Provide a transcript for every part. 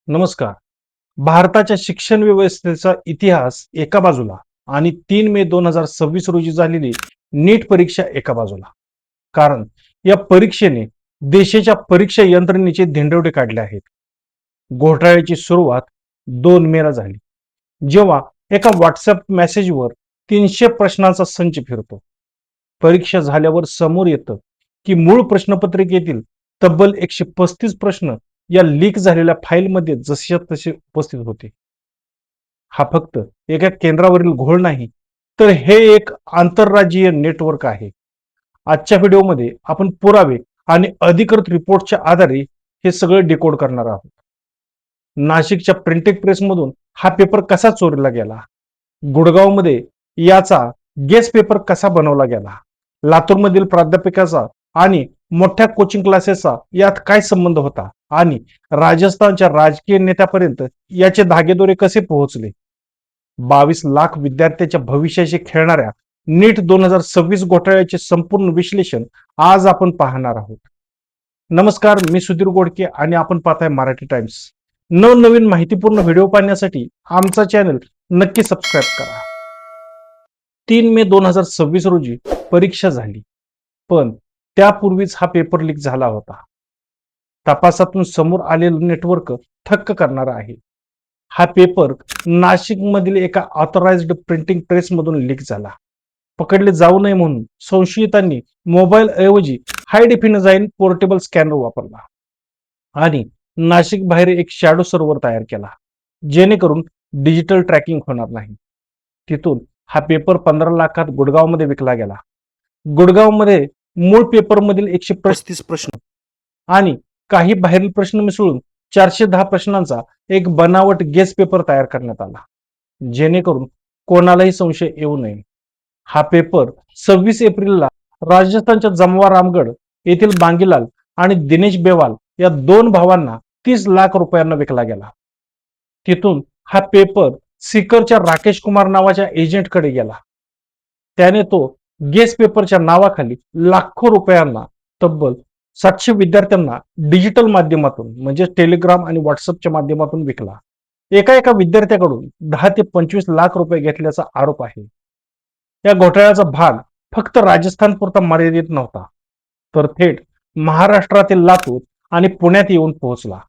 नमस्कार. भारताच्या शिक्षण व्यवस्थेचा इतिहास एका बाजूला आणि 3 मे 2026 रोजी झालेली नीट परीक्षा एका बाजूला. कारण या परीक्षेने देशाच्या परीक्षा यंत्रणेचे धेंडवडे काढले आहेत. घोटाळ्याची सुरुवात 2 मे ला झाली, जेव्हा एका व्हॉट्सअप मेसेजवर 300 प्रश्नांचा संच फिरतो. परीक्षा झाल्यावर समोर येतं की मूळ प्रश्नपत्रिकेतील तब्बल 135 प्रश्न या लीक झालेल्या फाईलमध्ये जसेच्या तसे उपस्थित होते. हा फक्त एका केंद्रावरील घोळ नाही, तर हे एक आंतरराज्यीय नेटवर्क आहे. आजच्या व्हिडिओमध्ये आपण पुरावे आणि अधिकृत रिपोर्टच्या आधारे हे सगळं डिकोड करणार आहोत. नाशिकच्या प्रिंटिंग प्रेसमधून हा पेपर कसा चोरीला गेला, गुडगावमध्ये याचा गेस पेपर कसा बनवला गेला, लातूरमधील प्राध्यापकाचा आणि मोठ्या कोचिंग क्लासेसचा यात काय संबंध होता आणि राजस्थानच्या राजकीय नेत्यापर्यंत याचे धागेदोरे कसे पोहोचले. 22 लाख विद्यार्थ्यांच्या भविष्याशी खेळणाऱ्या नीट 2026 घोटाळ्याचे संपूर्ण विश्लेषण आज आपण पाहणार आहोत. नमस्कार, मी सुधीर गोडके आणि आपण पाहताय मराठी टाइम्स. नवनवीन माहितीपूर्ण व्हिडिओ पाहण्यासाठी आमचा चॅनल नक्की सबस्क्राईब करा. 3 मे 2026 रोजी परीक्षा झाली, पण त्यापूर्वीच हा पेपर लीक झाला होता. तपासातून समोर आलेलं नेटवर्क थक्क करणारा आहे. हा पेपर नाशिकमधील एका ऑथराइज्ड प्रिंटिंग प्रेसमधून लीक झाला. पकडले जाऊ नये म्हणून संशयितांनी मोबाईल ऐवजी हाय डेफिनिशन पोर्टेबल स्कॅनर वापरला आणि नाशिक बाहेर एक शॅडो सर्व्हर तयार केला, जेणेकरून डिजिटल ट्रॅकिंग होणार नाही. तिथून हा पेपर 15 लाखात गुडगावमध्ये विकला गेला. गुडगावमध्ये मूळ पेपरमधील 135 प्रश्न आणि काही बाहेरील प्रश्न मिसळून 410 प्रश्नांचा एक बनावट गेस पेपर तयार करण्यात आला, जेणेकरून कोणालाही संशय येऊ नये. हा पेपर 26 एप्रिलला राजस्थानच्या जमवा रामगड येथील बांगीलाल आणि दिनेश बेवाल या 2 भावांना 30 लाख रुपयांना विकला गेला. तिथून हा पेपर सिकरच्या राकेश कुमार नावाच्या एजंटकडे गेला. त्याने तो गेस पेपरच्या नावाखाली लाखो रुपयांना तब्बल 700 विद्यार्थ्यांना डिजिटल माध्यमातून म्हणजे टेलिग्राम आणि व्हॉट्सअपच्या माध्यमातून विकला. एका विद्यार्थ्याकडून 10 ते 25 लाख रुपये घेतल्याचा आरोप आहे. या घोटाळ्याचा भाग फक्त राजस्थानपुरता मर्यादित नव्हता, तर थेट महाराष्ट्रातील लातूर आणि पुण्यात येऊन पोहोचला.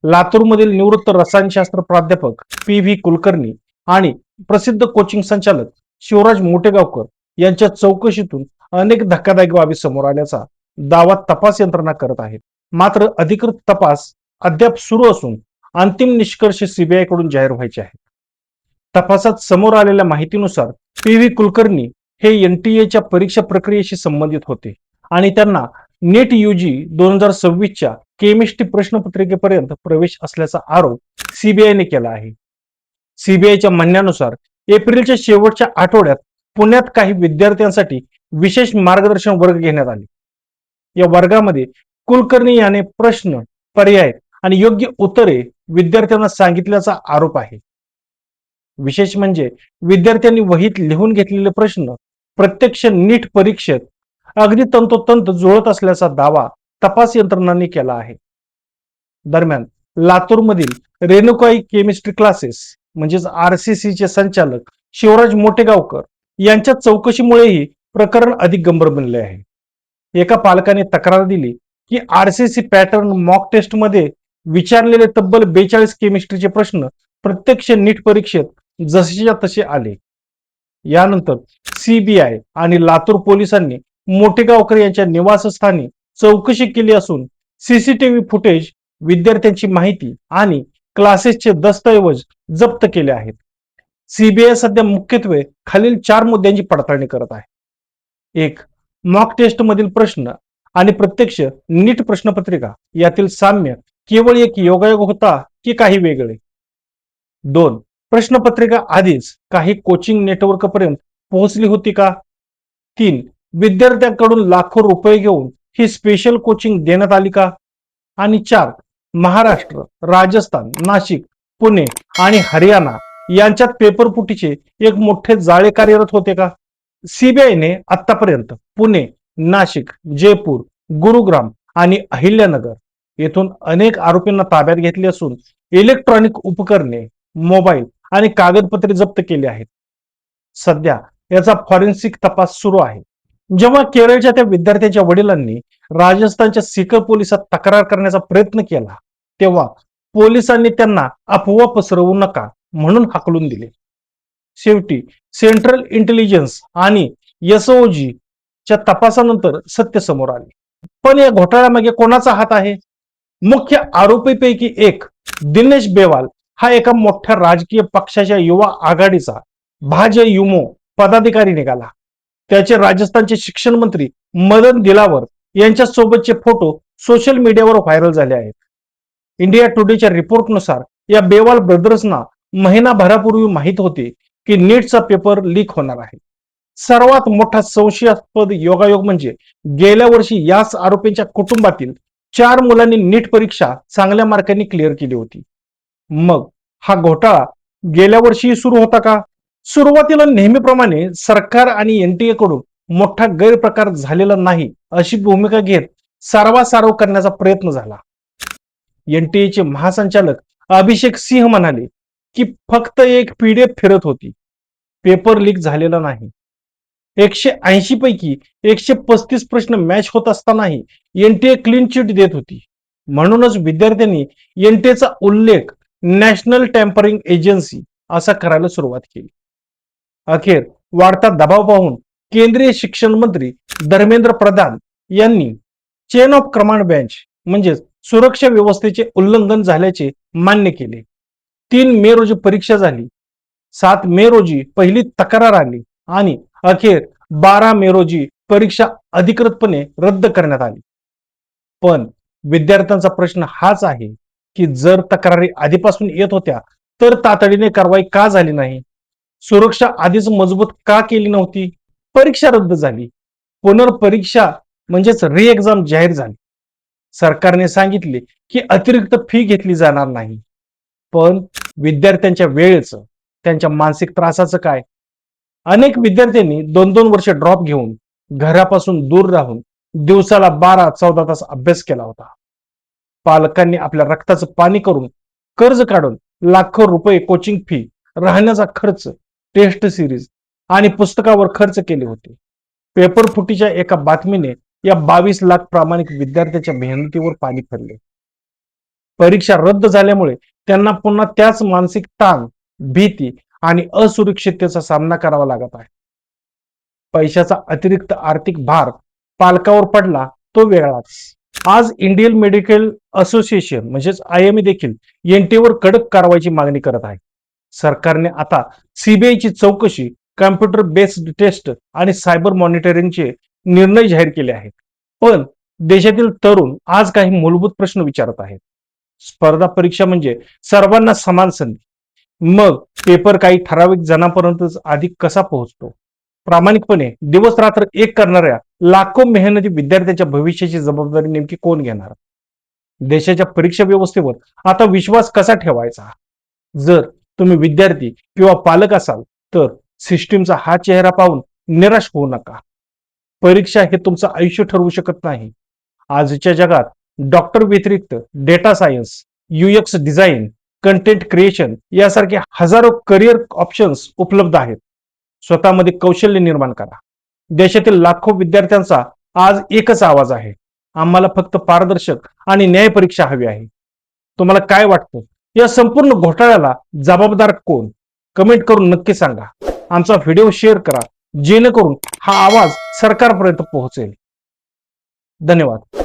लातूरमधील निवृत्त रसायनशास्त्र प्राध्यापक PV कुलकर्णी आणि प्रसिद्ध कोचिंग संचालक शिवराज मोठेगावकर यांच्या चौकशीतून अनेक धक्कादायक बाबी समोर आल्याचा दावा तपास यंत्रणा करत आहेत. मात्र अधिकृत तपास अद्याप सुरू असून अंतिम निष्कर्ष CBI कडून जाहीर व्हायचे आहेत. तपासात समोर आलेल्या माहितीनुसार PV कुलकर्णी हे NTA परीक्षा प्रक्रियेशी संबंधित होते आणि त्यांना नीट UG 2026 केमिस्ट्री प्रश्नपत्रिकेपर्यंत प्रवेश असल्याचा आरोप CBI ने केला आहे. CBIच्या म्हणण्यानुसार एप्रिलच्या शेवटच्या आठवड्यात पुण्यात काही विद्यार्थ्यांसाठी विशेष मार्गदर्शन वर्ग घेण्यात आले. या वर्गामध्ये कुलकर्णी याने प्रश्न, पर्याय आणि योग्य उत्तरे विद्यार्थ्यांना सांगितल्याचा आरोप आहे. विशेष म्हणजे विद्यार्थ्यांनी वहीत लिहून घेतलेले प्रश्न प्रत्यक्ष नीट परीक्षेत अगदी तंतोतंत जुळत असल्याचा दावा तपास यंत्रणांनी केला आहे. दरम्यान लातूरमधील रेणुकाई केमिस्ट्री क्लासेस म्हणजेच RCC चे संचालक शिवराज मोठेगावकर यांच्या चौकशीमुळेही प्रकरण अधिक गंभीर बनले आहे. एका पालकाने तक्रार दिली की RCC पॅटर्न मॉक टेस्ट मध्ये विचारलेले तब्बल 42 केमिस्ट्रीचे प्रश्न प्रत्यक्ष नीट परीक्षेत जसेच्या तसे आले. यानंतर CBI आणि लातूर पोलिसांनी मोठेगावकर यांच्या निवासस्थानी चौकशी केली असून CCTV फुटेज, विद्यार्थ्यांची माहिती आणि क्लासेसचे दस्तऐवज जप्त केले आहेत. CBI सध्या मुख्यत्वे खालील 4 मुद्द्यांची पडताळणी करत आहे. 1. मॉक टेस्ट मधील प्रश्न आणि प्रत्यक्ष नीट प्रश्नपत्रिका यातील साम्य केवळ एक योगायोग होता की काही वेगळे. 2. प्रश्नपत्रिका आधीच काही कोचिंग नेटवर्क पर्यंत पोहोचली होती का? 3. विद्यार्थ्यांकडून लाखो रुपये घेऊन ही स्पेशल कोचिंग देण्यात आली का? आणि 4. महाराष्ट्र, राजस्थान, नाशिक, पुणे आणि हरियाणा यांच्यात पेपरफुटीचे एक मोठे जाळे कार्यरत होते का? CBI ने आतापर्यंत पुणे, नाशिक, जयपूर, गुरुग्राम आणि अहिल्यानगर येथून अनेक आरोपींना ताब्यात घेतले असून इलेक्ट्रॉनिक उपकरणे, मोबाईल आणि कागदपत्रे जप्त केली आहेत. सध्या याचा फॉरेन्सिक तपास सुरू आहे. जेव्हा केरळच्या त्या विद्यार्थ्याच्या वडिलांनी राजस्थानच्या सीकर पोलिसात तक्रार करण्याचा प्रयत्न केला, तेव्हा पोलिसांनी त्यांना अफवा पसरवू नका म्हणून हाकलून दिले. शेवटी सेंट्रल इंटेलिजन्स आणि एसओजी च्या तपासानंतर सत्य समोर आले. पण या घोटाळ्यामागे कोणाचा हात आहे? मुख्य आरोपीपैकी एक दिनेश बेवाल हा एका मोठ्या राजकीय पक्षाच्या युवा आघाडीचा भाजयुमो पदाधिकारी निघाला. त्याचे राजस्थानचे शिक्षण मंत्री मदन दिलावर यांच्या सोबतचे फोटो सोशल मीडियावर व्हायरल झाले आहेत. इंडिया टुडेच्या रिपोर्टनुसार या बेवाल ब्रदर्सना महिनाभरापूर्वी माहित होते की नीटचा पेपर लीक होणार आहे. सर्वात मोठा संशयास्पद योगायोग म्हणजे गेल्या वर्षी याच आरोपींच्या कुटुंबातील 4 मुलांनी नीट परीक्षा चांगल्या मार्कांनी क्लिअर केली होती. मग हा घोटाळा गेल्या वर्षी सुरू होता का? सुरुवातीला नेहमीप्रमाणे सरकार आणि एनटीए कडून मोठा गैरप्रकार झालेला नाही अशी भूमिका घेत सारवासारव करण्याचा प्रयत्न झाला. एनटीएचे महासंचालक अभिषेक सिंह म्हणाले की फक्त एक पीडीएफ फिरत होती, पेपर लीक झालेला नाही. 180 पैकी 135 प्रश्न मॅच होत असतानाही एनटीए क्लीन चिट देत होती. म्हणूनच विद्यार्थ्यांनी एनटीएचा उल्लेख नॅशनल टॅम्परिंग एजन्सी असा करायला सुरुवात केली. अखेर वाढता दबाव पाहून केंद्रीय शिक्षण मंत्री धर्मेंद्र प्रधान यांनी चेन ऑफ कमांड बेंच म्हणजेच सुरक्षा व्यवस्थेचे उल्लंघन झाल्याचे मान्य केले. 3 मे रोजी परीक्षा झाली, 7 मे रोजी पहिली तक्रार आली आणि अखेर 12 मे रोजी परीक्षा अधिकृतपणे रद्द करण्यात आली. पण विद्यार्थ्यांचा प्रश्न हाच आहे की जर तक्रारी आधीपासून येत होत्या तर तातडीने कारवाई का झाली नाही? सुरक्षा आधीच मजबूत का केली नव्हती? परीक्षा रद्द झाली, पुनर्परीक्षा म्हणजेच री एक्झाम जाहीर झाली. सरकारने सांगितले की अतिरिक्त फी घेतली जाणार नाही. पण विद्यार्थ्यांच्या वेळेचं, त्यांच्या मानसिक त्रासाचं काय? अनेक विद्यार्थ्यांनी 2-2 वर्ष ड्रॉप घेऊन घरापासून दूर राहून दिवसाला 12-14 तास अभ्यास केला होता. पालकांनी आपल्या रक्ताचं पाणी करून कर्ज काढून लाखो रुपये कोचिंग फी, राहण्याचा खर्च, टेस्ट सिरीज आणि पुस्तकावर खर्च केले होते. पेपर फुटीच्या एका बातमीने या 22 लाख प्रामाणिक विद्यार्थ्यांच्या मेहनतीवर पाणी फिरले. परीक्षा रद्द झाल्यामुळे त्यांना पुन्हा त्याच मानसिक ताण, भीती आणि असुरक्षिततेचा सामना करावा लागत आहे. पैशाचा अतिरिक्त आर्थिक भार पालकावर पडला तो वेगळाच. आज इंडियन मेडिकल असोसिएशन म्हणजेच IME देखील एनटीएवर कडक कारवाईची मागणी करत आहे. सरकारने आता सीबीआयची चौकशी, कॉम्प्युटर बेस्ड टेस्ट आणि सायबर मॉनिटरिंगचे निर्णय जाहीर केले आहेत. पण देशातील तरुण आज काही मूलभूत प्रश्न विचारत आहेत. स्पर्धा परीक्षा म्हणजे सर्वांना समान संधी. मग पेपर काही ठराविक जणांपर्यंत आधी कसा पोहोचतो? प्रामाणिकपणे दिवस रात्र एक करणाऱ्या लाखो मेहनती विद्यार्थ्यांच्या भविष्याची जबाबदारी नेमकी कोण घेणार? देशाच्या परीक्षा व्यवस्थेवर आता विश्वास कसा ठेवायचा? जर तुम्ही विद्यार्थी किंवा पालक असाल तर सिस्टीमचा हा चेहरा पाहून निराश होऊ नका. परीक्षा हे तुमचं आयुष्य ठरवू शकत नाही. आजच्या जगात डॉक्टर व्यतिरिक्त data science, UX design, content creation यासारखे हजारो करिअर ऑप्शन्स उपलब्ध आहेत. स्वतःमध्ये कौशल्य निर्माण करा. देशातील लाखो विद्यार्थ्यांचा आज एकच आवाज आहे, आम्हाला फक्त पारदर्शक आणि न्याय परीक्षा हवी आहे. तुम्हाला काय वाटतं? या संपूर्ण घोटाळ्याला जबाबदार कोण? कमेंट करून नक्की सांगा. आमचा व्हिडिओ शेअर करा जेणेकरून हा आवाज सरकारपर्यंत पोहोचेल. धन्यवाद.